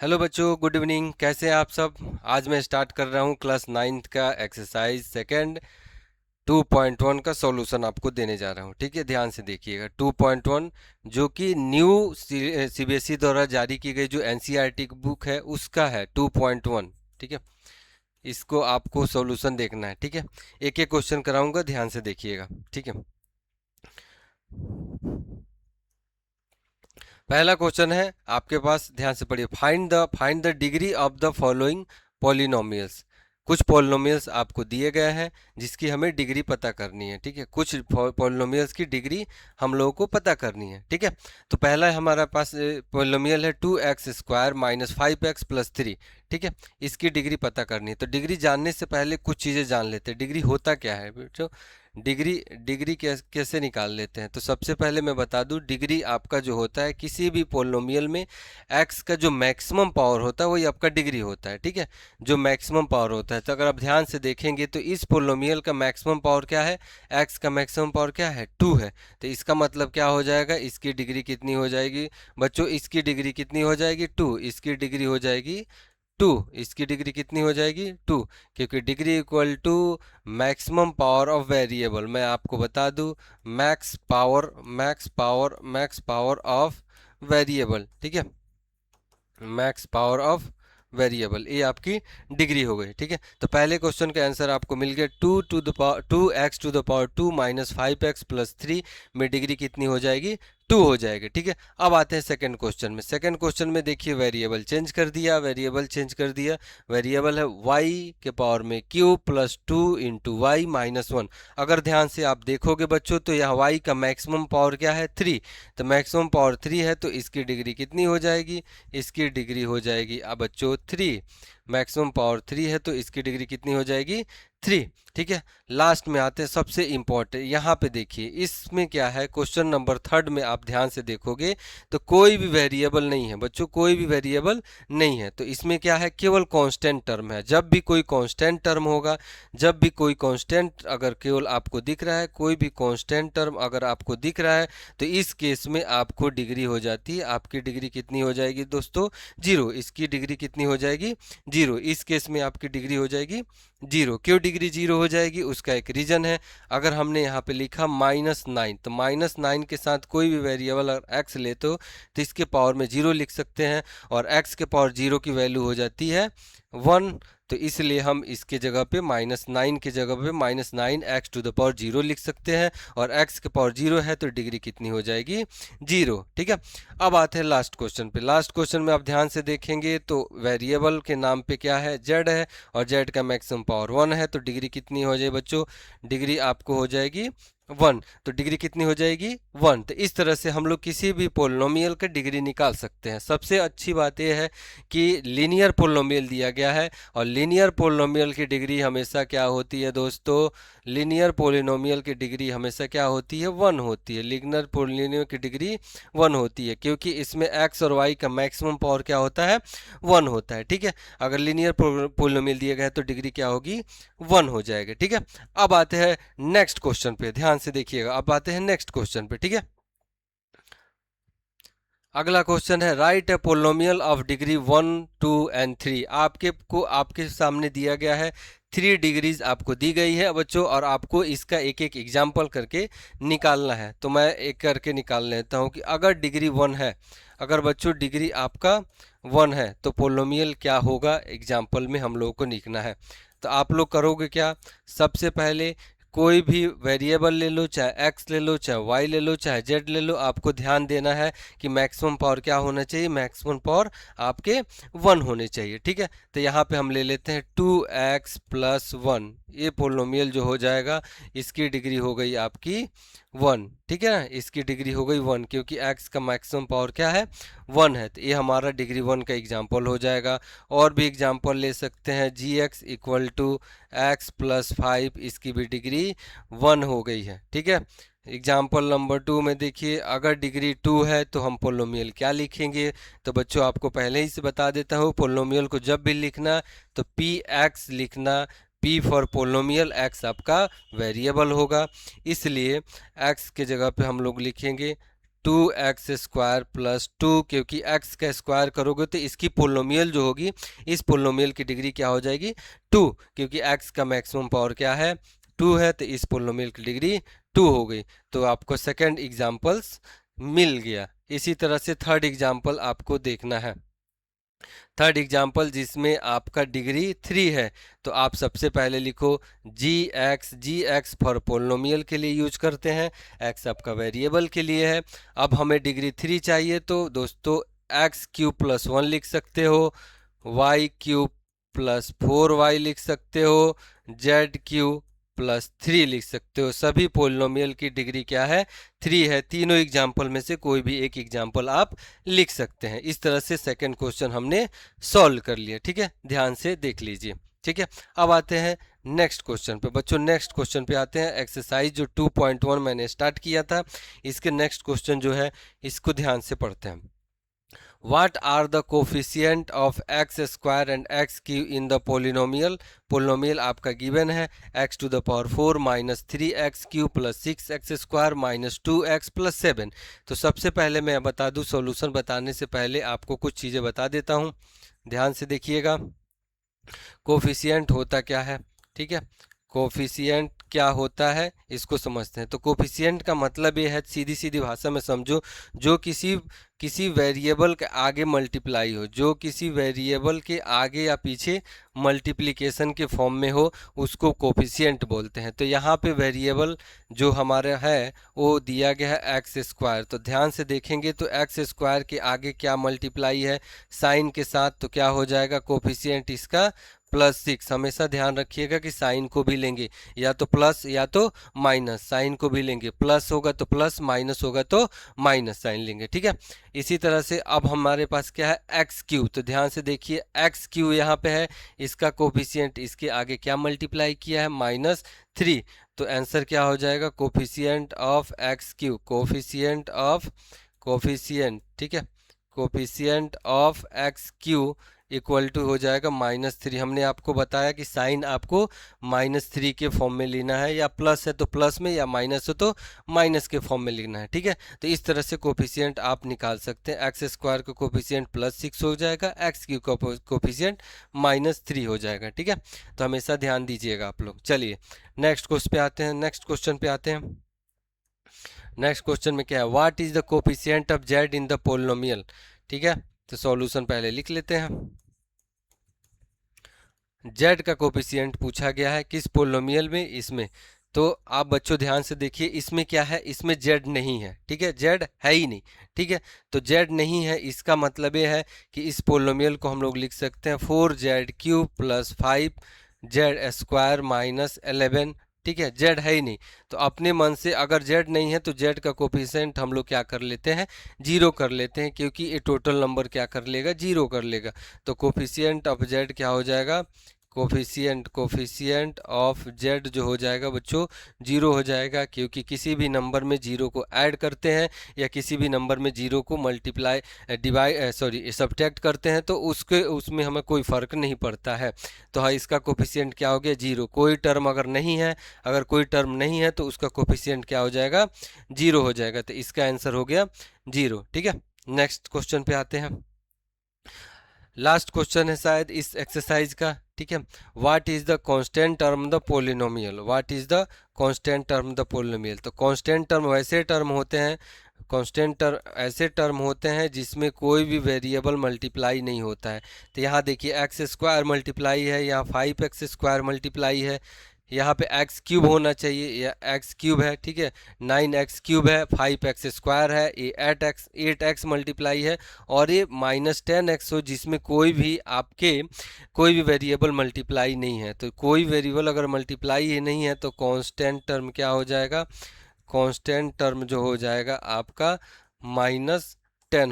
Hello बच्चों, good evening. कैसे हैं आप सब? आज मैं स्टार्ट कर रहा हूं क्लास नाइन्थ का एक्सरसाइज सेकंड 2.1 का सॉल्यूशन आपको देने जा रहा हूं। ठीक है, ध्यान से देखिएगा। 2.1 जो कि न्यू सीबीएसई द्वारा जारी की गई जो एनसीईआरटी की बुक है उसका है 2.1। ठीक है, इसको आपको सॉल्यूशन देखना है। ठीक है, एक एक क्वेश्चन कराऊंगा, ध्यान से देखिएगा। ठीक है, पहला क्वेश्चन है आपके पास, ध्यान से पढ़िए। Find the degree of the following polynomials. कुछ पॉलिनोमियल्स आपको दिए गए हैं जिसकी हमें डिग्री पता करनी है। ठीक है, कुछ पॉलिनोमियल्स की डिग्री हम लोगों को पता करनी है। ठीक है, तो पहला हमारे पास पॉलिनोमियल है 2x² - 5x + 3। ठीक है, इसकी डिग्री पता करनी है। तो डिग्री जानने से पहले कुछ चीज़ें जान लेते हैं। डिग्री होता क्या है बच्चों? डिग्री डिग्री कैसे निकाल लेते हैं? तो सबसे पहले मैं बता दूं, डिग्री आपका जो होता है किसी भी पोलिनोमियल में एक्स का जो मैक्सिमम पावर होता है वही आपका डिग्री होता है। ठीक है, जो मैक्सिमम पावर होता है। तो अगर आप ध्यान से देखेंगे तो इस पोलिनोमियल का मैक्सिमम पावर क्या है? एक्स का मैक्सिमम पावर क्या है? 2 है। तो इसका मतलब क्या हो जाएगा? इसकी डिग्री कितनी हो जाएगी बच्चों? इसकी डिग्री कितनी हो जाएगी? 2। इसकी डिग्री हो जाएगी 2। इसकी डिग्री कितनी हो जाएगी? 2। क्योंकि degree equal to maximum power of variable. मैं आपको बता दूं, मैक्स पावर ऑफ वेरिएबल। ठीक है, मैक्स पावर ऑफ वेरिएबल, ये आपकी डिग्री हो गई। ठीक है, तो पहले क्वेश्चन का आंसर आपको मिल गया 2x⁻² - 5x + 3 में डिग्री कितनी हो जाएगी? 2 हो जाएगी। ठीक है, अब आते हैं सेकंड क्वेश्चन में। सेकंड क्वेश्चन में देखिए, वेरिएबल चेंज कर दिया। वेरिएबल है y⁻³ + 2 × y-1। अगर ध्यान से आप देखोगे बच्चों तो यह y का मैक्सिमम पावर क्या है? 3। तो मैक्सिमम पावर 3 है, तो इसकी डिग्री कितनी हो जाएगी? इसकी डिग्री हो जाएगी अब बच्चों 3। मैक्सिमम पावर 3 है, तो इसकी डिग्री कितनी हो जाएगी? 3। ठीक है, लास्ट में आते हैं सबसे इंपॉर्टेंट। यहाँ पे देखिए, इसमें क्या है, क्वेश्चन नंबर थर्ड में आप ध्यान से देखोगे तो कोई भी वेरिएबल नहीं है बच्चों, कोई भी वेरिएबल नहीं है। तो इसमें क्या है? केवल कांस्टेंट टर्म है। जब भी कोई कांस्टेंट टर्म होगा, जब भी कोई कांस्टेंट अगर केवल आपको दिख रहा है, कोई भी कांस्टेंट टर्म अगर आपको दिख रहा है, तो इस केस में आपको डिग्री हो जाती है। आपकी डिग्री कितनी हो जाएगी दोस्तों? 0। इसकी डिग्री कितनी हो जाएगी? 0। इस केस में आपकी डिग्री हो जाएगी 0। क्यों डिग्री 0 हो जाएगी? उसका एक रीजन है। अगर हमने यहाँ पे लिखा -9, तो -9 के साथ कोई भी वेरिएबल अगर x लेते हो तो इसके पावर में 0 लिख सकते हैं, और x के पावर 0 की वैल्यू हो जाती है 1। तो इसलिए हम इसके जगह पे -9 के जगह पे -9x⁻0 लिख सकते हैं, और x के पावर 0 है तो डिग्री कितनी हो जाएगी? 0। ठीक है, अब आते हैं लास्ट क्वेश्चन पे। लास्ट क्वेश्चन में आप ध्यान से देखेंगे तो वेरिएबल के नाम पे क्या है? z है, और z का मैक्सिमम पावर 1 है, तो डिग्री कितनी हो जाएगी बच्चों? डिग्री आपको हो जाएगी 1। तो डिग्री कितनी हो जाएगी? 1। तो इस तरह से हम लोग किसी भी पोलिनोमियल का डिग्री निकाल सकते हैं। सबसे अच्छी बात यह है कि लीनियर पोलिनोमियल दिया गया है, और लीनियर पोलिनोमियल की डिग्री हमेशा क्या होती है दोस्तों? लीनियर पोलिनोमियल की डिग्री हमेशा क्या होती है? 1 होती है। लीनियर पोलिनोमियल की डिग्री 1 होती है, क्योंकि इसमें x और y का मैक्सिमम पावर क्या होता है? 1 होता है। ठीक है, अगर लीनियर पोलिनोमियल दिया गया है तो डिग्री क्या होगी? 1 हो जाएगा। ठीक है, अब आते हैं नेक्स्ट क्वेश्चन पे, ध्यान से देखिएगा। अब आते हैं नेक्स्ट क्वेश्चन पे। ठीक है, अगला क्वेश्चन है, right A polynomial of degree 1, 2 and 3। आपके सामने दिया गया है 3 डिग्रीज आपको दी गई है बच्चों, और आपको इसका एक एक एग्जाम्पल करके निकालना है। तो मैं एक करके निकाल लेता हूं कि अगर डिग्री 1 है, अगर बच्चों डिग्री आपका 1 है तो पोलिनोमियल क्या होगा? एग्जाम्पल में हम लोगों को लिखना है। तो आप लोग करोगे क्या? सबसे पहले कोई भी वेरिएबल ले लो, चाहे x ले लो, चाहे y ले लो, चाहे z ले लो, आपको ध्यान देना है कि मैक्सिमम पावर क्या होना चाहिए? मैक्सिमम पावर आपके 1 होने चाहिए। ठीक है, तो यहाँ पे हम ले लेते हैं 2x+1। ये पोलिनोमियल जो हो जाएगा, इसकी डिग्री हो गई आपकी 1। ठीक है ना, इसकी डिग्री हो गई 1, क्योंकि x का मैक्सिमम पावर क्या है? 1 है। तो ये हमारा डिग्री 1 का एग्जाम्पल हो जाएगा। और भी एग्जाम्पल ले सकते हैं, gx = x+5, इसकी भी डिग्री 1 हो गई है। ठीक है, एग्जाम्पल नंबर 2 में देखिए, अगर डिग्री 2 है तो हम पोलिनोमियल क्या लिखेंगे? तो बच्चों आपको पहले ही से बता देता हूँ, पोलिनोमियल को जब भी लिखना तो px लिखना। p फॉर पोलिनोमियल, x आपका वेरिएबल होगा, इसलिए x के जगह पे हम लोग लिखेंगे 2x² प्लस 2, क्योंकि x का स्क्वायर करोगे तो इसकी पोलिनोमियल जो होगी, इस पोलिनोमियल की डिग्री क्या हो जाएगी 2, क्योंकि x का मैक्सिमम पावर क्या है 2 है, तो इस पोलिनोमियल की डिग्री 2 हो गई। तो आपको सेकंड एग्जाम्पल्स मिल गया। इसी तरह से थर्ड एग्जाम्पल आपको देखना है। थर्ड एग्जाम्पल जिसमें आपका डिग्री 3 है, तो आप सबसे पहले लिखो जी एक्स फॉर पोलिनोमियल के लिए यूज करते हैं, एक्स आपका वेरिएबल के लिए है। अब हमें डिग्री 3 चाहिए, तो दोस्तों x³ + 1 लिख सकते हो, y³ + 4y लिख सकते हो, z³ + 3 लिख सकते हो। सभी पोलिनोमियल की डिग्री क्या है 3 है। तीनों एग्जाम्पल में से कोई भी एक एग्जाम्पल आप लिख सकते हैं। इस तरह से सेकंड क्वेश्चन हमने सॉल्व कर लिया। ठीक है, ध्यान से देख लीजिए। ठीक है, अब आते हैं नेक्स्ट क्वेश्चन पे। बच्चों नेक्स्ट क्वेश्चन पे आते हैं। एक्सरसाइज जो 2.1 मैंने स्टार्ट किया था, इसके नेक्स्ट क्वेश्चन जो है इसको ध्यान से पढ़ते हैं। What are the coefficient of x² and x³ in the polynomial? Polynomial आपका गिवन है x⁴ - 3x³ + 6x² - 2x + 7। तो सबसे पहले मैं बता दूं, सॉल्यूशन बताने से पहले आपको कुछ चीज़ें बता देता हूं, ध्यान से देखिएगा। कोफिशिएंट होता क्या है, ठीक है, कोफिशिएंट क्या होता है इसको समझते हैं। तो कोफिशिएंट का मतलब ये है, सीधी सीधी भाषा में समझो, जो किसी वेरिएबल के आगे मल्टीप्लाई हो, जो किसी वेरिएबल के आगे या पीछे मल्टीप्लिकेशन के फॉर्म में हो, उसको कोफिशिएंट बोलते हैं। तो यहाँ पे वेरिएबल जो हमारा है वो दिया गया है x²। तो ध्यान से देखेंगे तो x² के आगे क्या मल्टीप्लाई है साइन के साथ, तो क्या हो जाएगा कोफिशिएंट इसका +6। हमेशा ध्यान रखिएगा कि साइन को भी लेंगे या तो प्लस या तो माइनस, साइन को भी लेंगे, प्लस होगा तो प्लस, माइनस होगा तो माइनस साइन लेंगे। ठीक है, इसी तरह से अब हमारे पास क्या है x³। तो ध्यान से देखिए x³ यहाँ पे है, इसका कोफिशिएंट इसके आगे क्या मल्टीप्लाई किया है -3। तो आंसर क्या हो जाएगा कोफिशिएंट ऑफ x³, कोफिशिएंट, ठीक है, coefficient of x³ equal to हो जाएगा -3। हमने आपको बताया कि साइन आपको -3 के फॉर्म में लेना है, या प्लस है तो प्लस में, या माइनस है तो माइनस के फॉर्म में लिखना है। ठीक है, तो इस तरह से कोफिशिएंट आप निकाल सकते हैं। x² का कोफिशिएंट +6 हो जाएगा, x³ का कोफिशिएंट -3 हो जाएगा। ठीक है, तो हमेशा ध्यान दीजिएगा आप लोग। चलिए नेक्स्ट क्वेश्चन पे आते हैं। नेक्स्ट क्वेश्चन में क्या है, what is the coefficient of z in the polynomial. ठीक है, तो सॉल्यूशन पहले लिख लेते हैं। z का कोफिशिएंट पूछा गया है किस पोलिनोमियल में, इसमें। तो आप बच्चों ध्यान से देखिए, इसमें क्या है, इसमें z नहीं है। ठीक है, z है ही नहीं। ठीक है, तो z नहीं है, इसका मतलब ये है कि इस पोलिनोमियल को हम लोग लिख सकते हैं 4z³ + 5z² - 11। ठीक है, z है ही नहीं, तो अपने मन से अगर z नहीं है तो z का कोफिशिएंट हम लोग क्या कर लेते हैं 0 कर लेते हैं, क्योंकि ये टोटल नंबर क्या कर लेगा 0 कर लेगा। तो कोफिशिएंट ऑफ z क्या हो जाएगा, कोफिशिएंट ऑफ z जो हो जाएगा बच्चों 0 हो जाएगा, क्योंकि किसी भी नंबर में 0 को ऐड करते हैं या किसी भी नंबर में 0 को सब्ट्रैक्ट करते हैं, तो उसमें हमें कोई फ़र्क नहीं पड़ता है। तो हाँ, इसका कोफिशिएंट क्या हो गया 0। कोई टर्म अगर नहीं है तो उसका कोफिशिएंट क्या हो जाएगा 0 हो जाएगा। तो इसका आंसर हो गया 0। ठीक है, नेक्स्ट क्वेश्चन पे आते हैं। लास्ट क्वेश्चन है शायद इस एक्सरसाइज का। ठीक है, what is the constant term the polynomial, what is the constant term the polynomial. तो कांस्टेंट टर्म वैसे टर्म होते हैं, कांस्टेंट टर्म ऐसे टर्म होते हैं जिसमें कोई भी वेरिएबल मल्टीप्लाई नहीं होता है। तो यहाँ देखिए x² मल्टीप्लाई है, यहाँ 5x² मल्टीप्लाई है, यहाँ पे x³ होना चाहिए, या x³ है। ठीक है, 9x³ है, 5x² है, ये 8x मल्टीप्लाई है, और ये -10x हो जिसमें कोई भी वेरिएबल मल्टीप्लाई नहीं है। तो कोई वेरिएबल अगर मल्टीप्लाई ही नहीं है तो कांस्टेंट टर्म क्या हो जाएगा, कांस्टेंट टर्म जो हो जाएगा आपका -10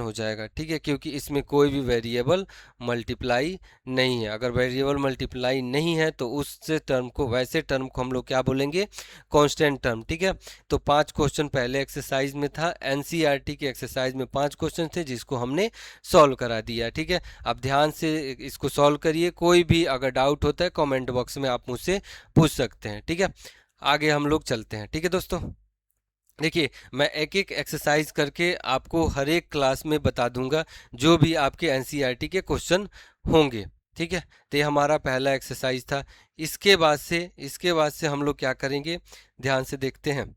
हो जाएगा। ठीक है, क्योंकि इसमें कोई भी वेरिएबल मल्टीप्लाई नहीं है। अगर वेरिएबल मल्टीप्लाई नहीं है तो वैसे टर्म को हम लोग क्या बोलेंगे कांस्टेंट टर्म। ठीक है, तो 5 क्वेश्चन पहले एक्सरसाइज में था, एनसीईआरटी के एक्सरसाइज में 5 क्वेश्चन थे जिसको हमने सॉल्व करा दिया। ठीक है, अब ध्यान से इसको सॉल्व करिए, कोई भी अगर डाउट होता है कॉमेंट बॉक्स में आप मुझसे पूछ सकते हैं। ठीक है, आगे हम लोग चलते हैं। ठीक है दोस्तों, देखिए, मैं एक एक एक्सरसाइज करके आपको हर एक क्लास में बता दूंगा, जो भी आपके एनसीईआरटी के क्वेश्चन होंगे। ठीक है, तो ये हमारा पहला एक्सरसाइज था। इसके बाद से हम लोग क्या करेंगे, ध्यान से देखते हैं।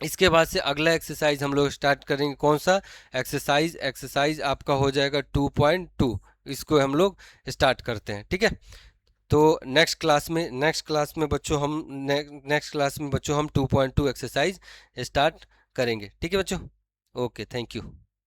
इसके बाद से अगला एक्सरसाइज हम लोग स्टार्ट करेंगे। कौन सा एक्सरसाइज? एक्सरसाइज आपका हो जाएगा 2.2। इसको हम लोग स्टार्ट करते हैं। ठीक है, तो नेक्स्ट क्लास में बच्चों हम 2.2 एक्सरसाइज स्टार्ट करेंगे। ठीक है बच्चों, ओके, थैंक यू।